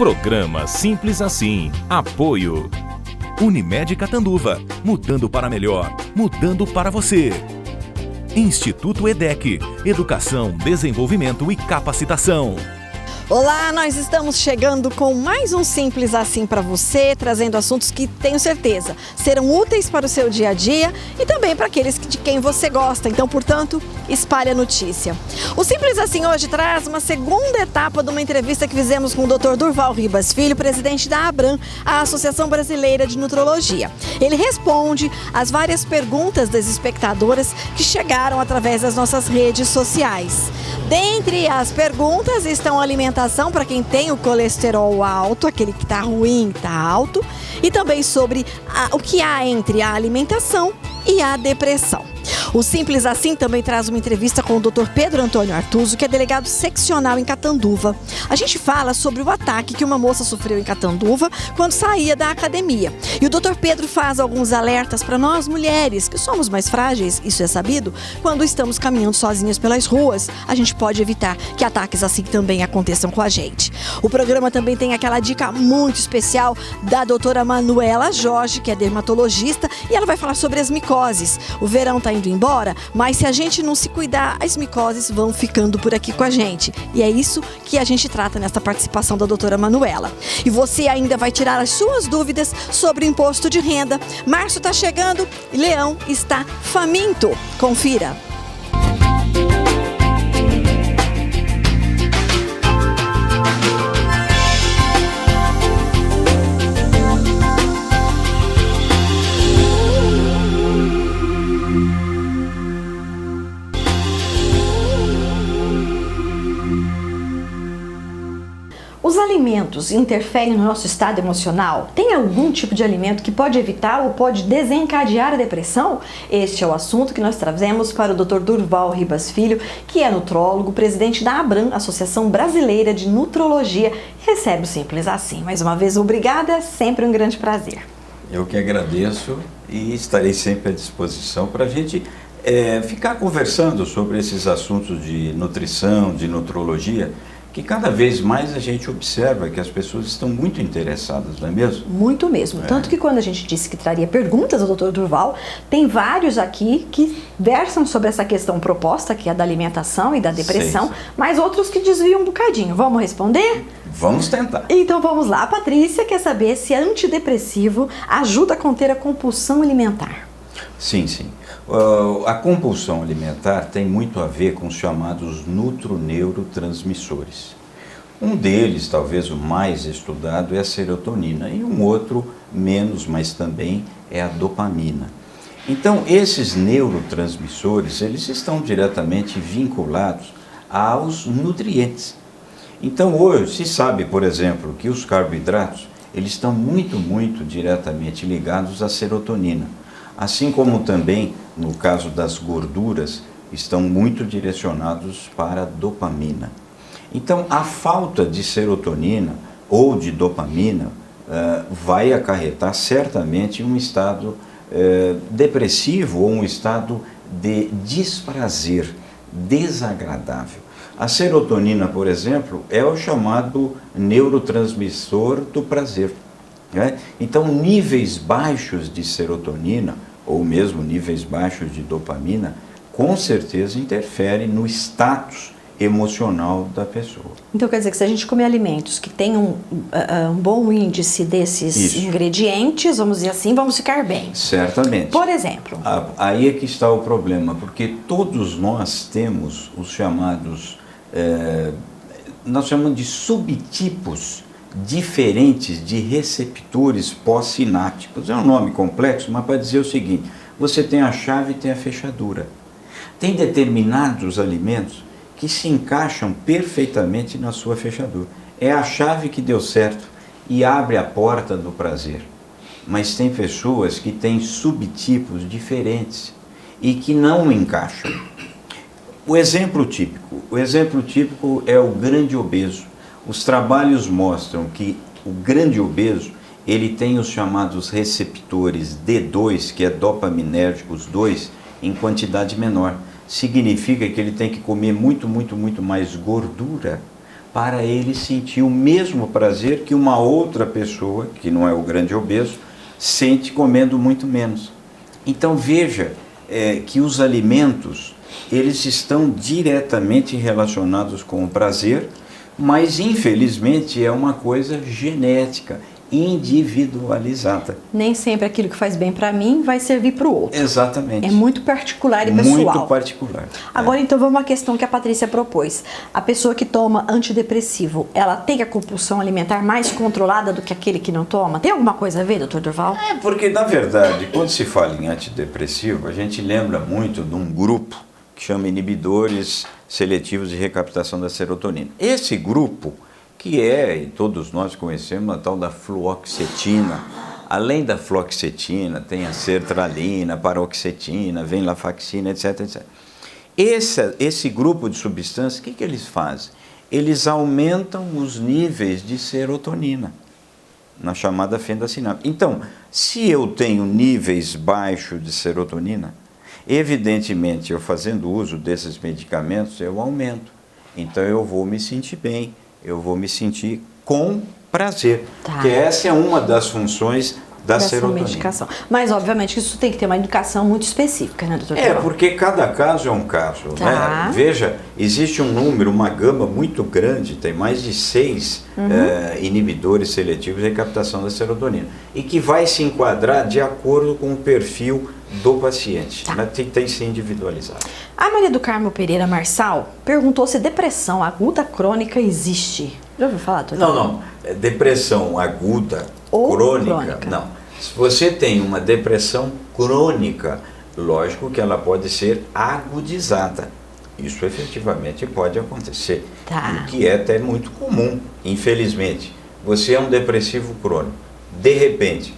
Programa Simples Assim. Apoio Unimed Catanduva. Mudando para melhor. Mudando para você. Instituto EDEC. Educação, desenvolvimento e capacitação. Olá, nós estamos chegando com mais um Simples Assim para você, trazendo assuntos que tenho certeza serão úteis para o seu dia a dia e também para aqueles de quem você gosta. Então, portanto, espalhe a notícia. O Simples Assim hoje traz uma segunda etapa de uma entrevista que fizemos com o Dr. Durval Ribas Filho, presidente da ABRAM, a Associação Brasileira de Nutrologia. Ele responde às várias perguntas das espectadoras que chegaram através das nossas redes sociais. Dentre as perguntas estão a alimentação para quem tem o colesterol alto, aquele que está ruim, está alto, e também sobre o que há entre a alimentação e a depressão. O Simples Assim também traz uma entrevista com o Dr. Pedro Antônio Artuso, que é delegado seccional em Catanduva. A gente fala sobre o ataque que uma moça sofreu em Catanduva quando saía da academia. E o Dr. Pedro faz alguns alertas para nós mulheres, que somos mais frágeis, isso é sabido, quando estamos caminhando sozinhas pelas ruas, a gente pode evitar que ataques assim também aconteçam com a gente. O programa também tem aquela dica muito especial da doutora Manuela Jorge, que é dermatologista, e ela vai falar sobre as micoses. O verão está indo embora, mas se a gente não se cuidar, as micoses vão ficando por aqui com a gente. E é isso que a gente trata nesta participação da doutora Manuela. E você ainda vai tirar as suas dúvidas sobre o imposto de renda. Março está chegando e Leão está faminto. Confira. Os alimentos interferem no nosso estado emocional? Tem algum tipo de alimento que pode evitar ou pode desencadear a depressão? Este é o assunto que nós trazemos para o Dr. Durval Ribas Filho, que é nutrólogo, presidente da ABRAM, Associação Brasileira de Nutrologia. Recebe o Simples Assim. Mais uma vez, obrigada, sempre um grande prazer. Eu que agradeço e estarei sempre à disposição para a gente ficar conversando sobre esses assuntos de nutrição, de nutrologia, que cada vez mais a gente observa que as pessoas estão muito interessadas, não é mesmo? Muito mesmo. Tanto que quando a gente disse que traria perguntas ao Dr. Durval, tem vários aqui que versam sobre essa questão proposta, que é da alimentação e da depressão, mas outros que desviam um bocadinho. Vamos responder? Vamos tentar. Então vamos lá. A Patrícia quer saber se antidepressivo ajuda a conter a compulsão alimentar. Sim. A compulsão alimentar tem muito a ver com os chamados nutroneurotransmissores. Um deles, talvez o mais estudado, é a serotonina e um outro menos, mas também é a dopamina. Então, esses neurotransmissores, eles estão diretamente vinculados aos nutrientes. Então, hoje se sabe, por exemplo, que os carboidratos, eles estão muito diretamente ligados à serotonina. Assim como também, no caso das gorduras, estão muito direcionados para a dopamina. Então, a falta de serotonina ou de dopamina vai acarretar certamente um estado depressivo ou um estado de desprazer, desagradável. A serotonina, por exemplo, é o chamado neurotransmissor do prazer. Então, níveis baixos de serotonina, ou mesmo níveis baixos de dopamina, com certeza interferem no status emocional da pessoa. Então quer dizer que se a gente comer alimentos que tenham um bom índice desses ingredientes, vamos dizer assim, vamos ficar bem. Certamente. Por exemplo? Aí é que está o problema, porque todos nós temos os chamados, nós chamamos de subtipos diferentes de receptores pós-sinápticos. É um nome complexo, mas para dizer o seguinte: você tem a chave e tem a fechadura. Tem determinados alimentos que se encaixam perfeitamente na sua fechadura. É a chave que deu certo e abre a porta do prazer. Mas tem pessoas que têm subtipos diferentes e que não encaixam. O exemplo típico é o grande obeso. Os trabalhos mostram que o grande obeso, ele tem os chamados receptores D2, que é dopaminérgicos 2, em quantidade menor. Significa que ele tem que comer muito mais gordura para ele sentir o mesmo prazer que uma outra pessoa, que não é o grande obeso, sente comendo muito menos. Então veja que os alimentos, eles estão diretamente relacionados com o prazer, mas infelizmente é uma coisa genética, individualizada. Nem sempre aquilo que faz bem para mim vai servir para o outro. Exatamente. É muito particular e pessoal. Muito particular. Agora, então, vamos à questão que a Patrícia propôs. A pessoa que toma antidepressivo, ela tem a compulsão alimentar mais controlada do que aquele que não toma? Tem alguma coisa a ver, doutor Durval? Porque, na verdade, quando se fala em antidepressivo, a gente lembra muito de um grupo que chama inibidores seletivos de recaptação da serotonina. Esse grupo, que e todos nós conhecemos, a tal da fluoxetina. Além da fluoxetina, tem a sertralina, paroxetina, venlafaxina, etc, etc. Esse grupo de substâncias, o que eles fazem? Eles aumentam os níveis de serotonina, na chamada fenda sináptica. Então, se eu tenho níveis baixos de serotonina, evidentemente, eu fazendo uso desses medicamentos, eu aumento. Então, eu vou me sentir bem. Eu vou me sentir com prazer, que essa é uma das funções da serotonina. Medicação. Mas, obviamente, isso tem que ter uma educação muito específica, né, doutor? Porque cada caso é um caso, né? Veja, existe um número, uma gama muito grande, tem mais de 6 inibidores seletivos de recaptação da serotonina, e que vai se enquadrar de acordo com o perfil do paciente, né? Tem que ser individualizado. A Maria do Carmo Pereira Marçal perguntou se depressão aguda crônica existe. Já ouviu falar, doutor? Não. Depressão aguda crônica, não. Se você tem uma depressão crônica, lógico que ela pode ser agudizada. Isso efetivamente pode acontecer. O que é até muito comum, infelizmente. Você é um depressivo crônico. De repente,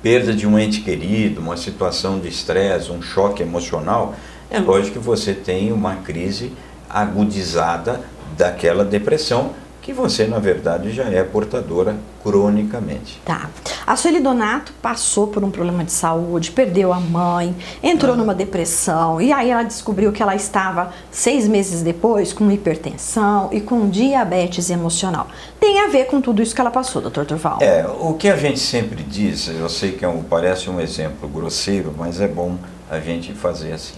perda de um ente querido, uma situação de estresse, um choque emocional, é lógico que você tem uma crise agudizada daquela depressão, que você, na verdade, já é portadora cronicamente. A Sueli Donato passou por um problema de saúde, perdeu a mãe, entrou numa depressão, e aí ela descobriu que ela estava 6 meses depois com hipertensão e com diabetes emocional. Tem a ver com tudo isso que ela passou, doutor Durval? O que a gente sempre diz, eu sei que parece um exemplo grosseiro, mas é bom a gente fazer assim.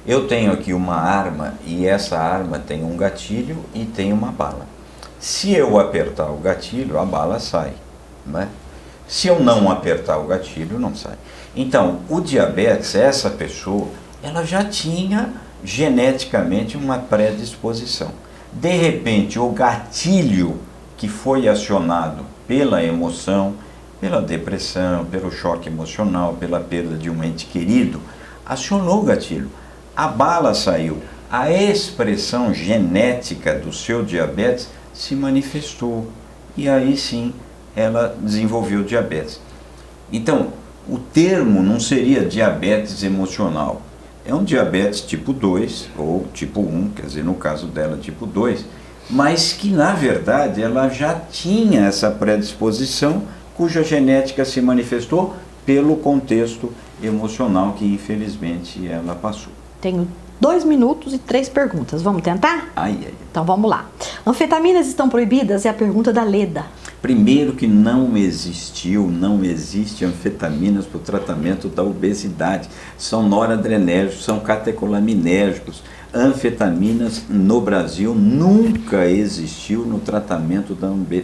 Eu tenho aqui uma arma, e essa arma tem um gatilho e tem uma bala. Se eu apertar o gatilho, a bala sai, né? Se eu não apertar o gatilho, não sai. Então, o diabetes, essa pessoa, ela já tinha geneticamente uma predisposição. De repente, o gatilho que foi acionado pela emoção, pela depressão, pelo choque emocional, pela perda de um ente querido, acionou o gatilho. A bala saiu. A expressão genética do seu diabetes se manifestou, e aí sim ela desenvolveu diabetes. Então, o termo não seria diabetes emocional, é um diabetes tipo 2 ou tipo 1, quer dizer, no caso dela tipo 2, mas que na verdade ela já tinha essa predisposição, cuja genética se manifestou pelo contexto emocional que infelizmente ela passou. Tenho 2 minutos e 3 perguntas. Vamos tentar? Então vamos lá. Anfetaminas estão proibidas? É a pergunta da Leda. Primeiro que não existe anfetaminas para o tratamento da obesidade. São noradrenérgicos, são catecolaminérgicos. Anfetaminas no Brasil nunca existiu no tratamento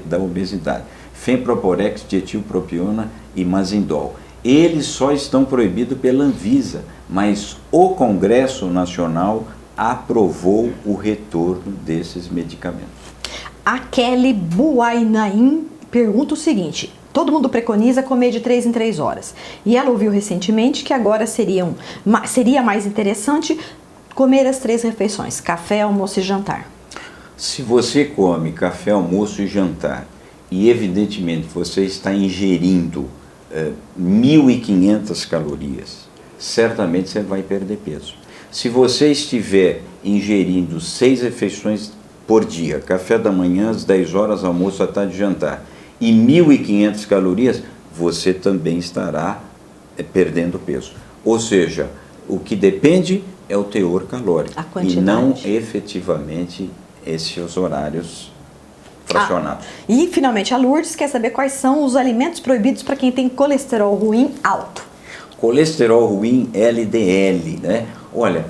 da obesidade. Femproporex, dietilpropiona e mazindol. Eles só estão proibidos pela Anvisa, mas o Congresso Nacional aprovou o retorno desses medicamentos. A Kelly Buainaim pergunta o seguinte: todo mundo preconiza comer de 3 em 3 horas. E ela ouviu recentemente que agora seria mais interessante comer as 3 refeições, café, almoço e jantar. Se você come café, almoço e jantar, e evidentemente você está ingerindo 1.500 calorias, certamente você vai perder peso. Se você estiver ingerindo 6 refeições por dia, café da manhã às 10 horas, almoço à tarde e jantar, e 1.500 calorias, você também estará perdendo peso. Ou seja, o que depende é o teor calórico, e não efetivamente esses horários fracionados. E finalmente a Lourdes quer saber quais são os alimentos proibidos para quem tem colesterol ruim alto. Colesterol ruim, LDL, né? Olha,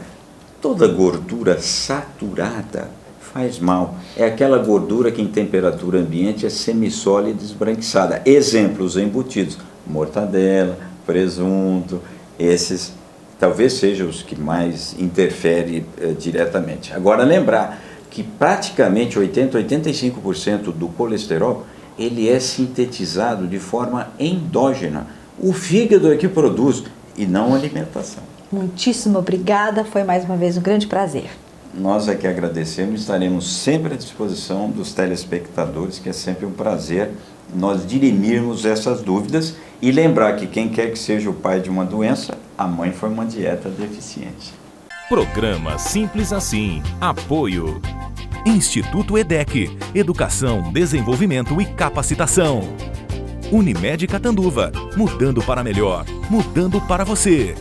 toda gordura saturada faz mal. É aquela gordura que em temperatura ambiente é semissólida e esbranquiçada. Exemplos embutidos, mortadela, presunto, esses talvez sejam os que mais interferem diretamente. Agora lembrar que praticamente 80-85% do colesterol ele é sintetizado de forma endógena. O fígado é que produz e não a alimentação. Muitíssimo obrigada, foi mais uma vez um grande prazer. Nós é que agradecemos, estaremos sempre à disposição dos telespectadores, que é sempre um prazer nós dirimirmos essas dúvidas e lembrar que quem quer que seja o pai de uma doença, a mãe foi uma dieta deficiente. Programa Simples Assim. Apoio. Instituto EDEC. Educação, Desenvolvimento e Capacitação. Unimed Catanduva. Mudando para melhor. Mudando para você.